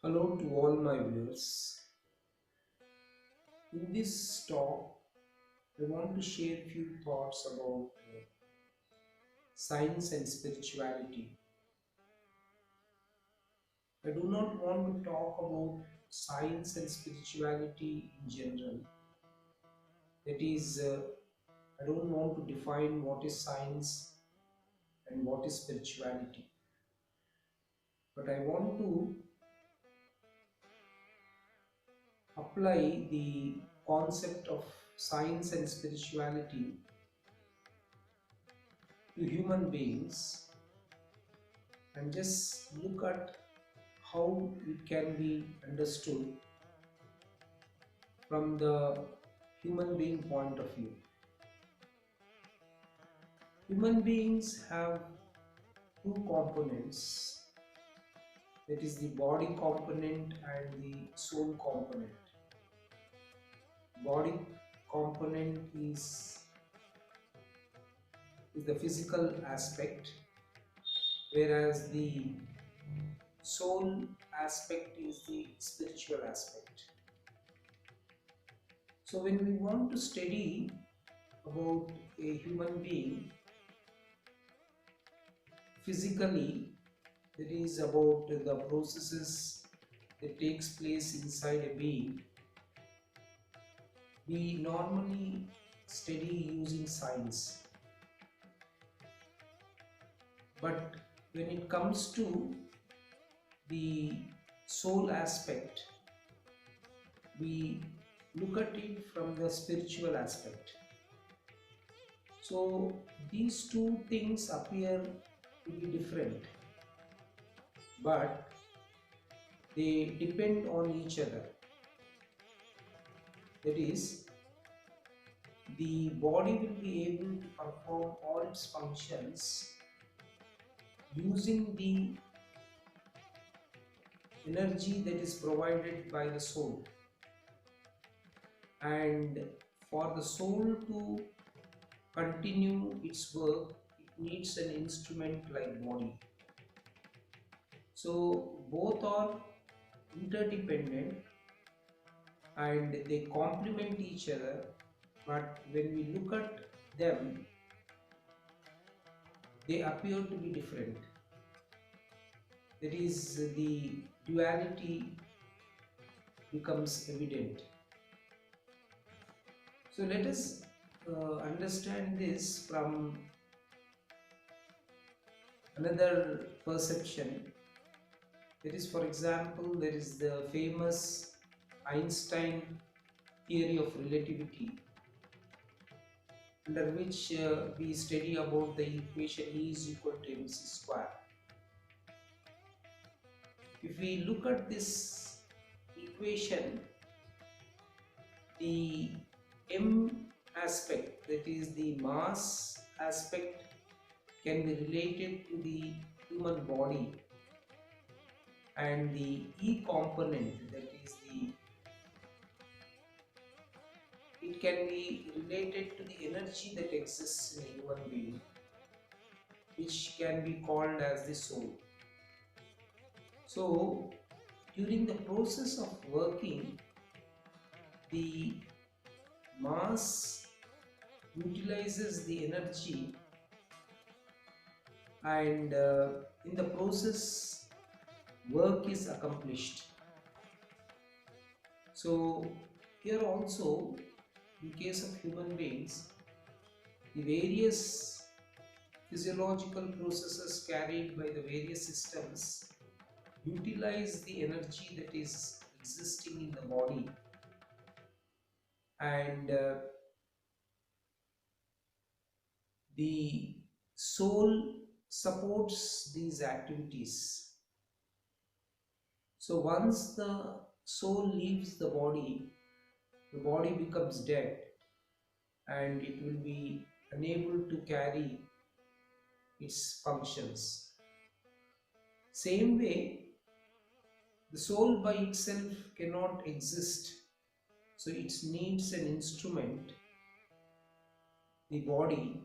Hello to all my viewers. In this talk, I want to share a few thoughts about science and spirituality. I do not want to talk about science and spirituality in general. That is, I don't want to define what is science and what is spirituality. But I want to apply the concept of science and spirituality to human beings and just look at how it can be understood from the human being point of view. Human beings have two components, that is the body component and the soul component. Body component is the physical aspect, whereas the soul aspect is the spiritual aspect. So when we want to study about a human being physically, that is about the processes that takes place inside a being, we normally study using science. But when it comes to the soul aspect, we look at it from the spiritual aspect. So these two things appear to be different, but they depend on each other. That is, the body will be able to perform all its functions using the energy that is provided by the soul. And for the soul to continue its work, it needs an instrument like body. So both are interdependent and they complement each other, but when we look at them, they appear to be different. That is, the duality becomes evident. So let us understand this from another perception. That is, for example, there is the famous Einstein theory of relativity, under which we study about the equation E is equal to mc square. If we look at this equation, the m aspect, that is the mass aspect, can be related to the human body, and the E component, that is it can be related to the energy that exists in a human being, which can be called as the soul. So during the process of working, the mass utilizes the energy, and in the process work is accomplished. So here also, in case of human beings, the various physiological processes carried by the various systems utilize the energy that is existing in the body, and the soul supports these activities. So once the soul leaves the body becomes dead and it will be unable to carry its functions. Same way, the soul by itself cannot exist, so it needs an instrument, the body,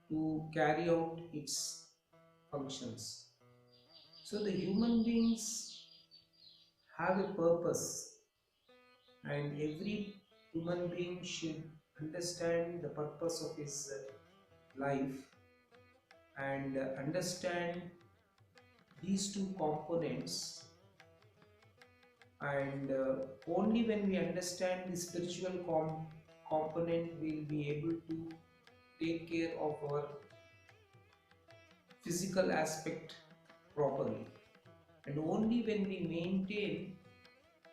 to carry out its functions. So the human beings have a purpose, and every human being should understand the purpose of his life, and understand these two components. And only when we understand the spiritual component, we'll be able to take care of our physical aspect properly. And only when we maintain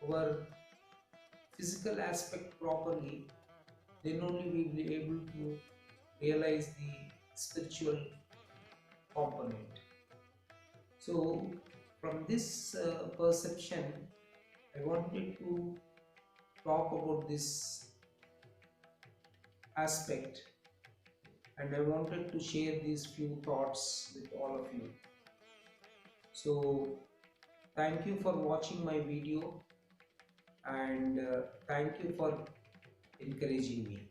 our physical aspect properly, then only we will be able to realize the spiritual component. So, from this perception, I wanted to talk about this aspect, and I wanted to share these few thoughts with all of you. So, thank you for watching my video, and thank you for encouraging me.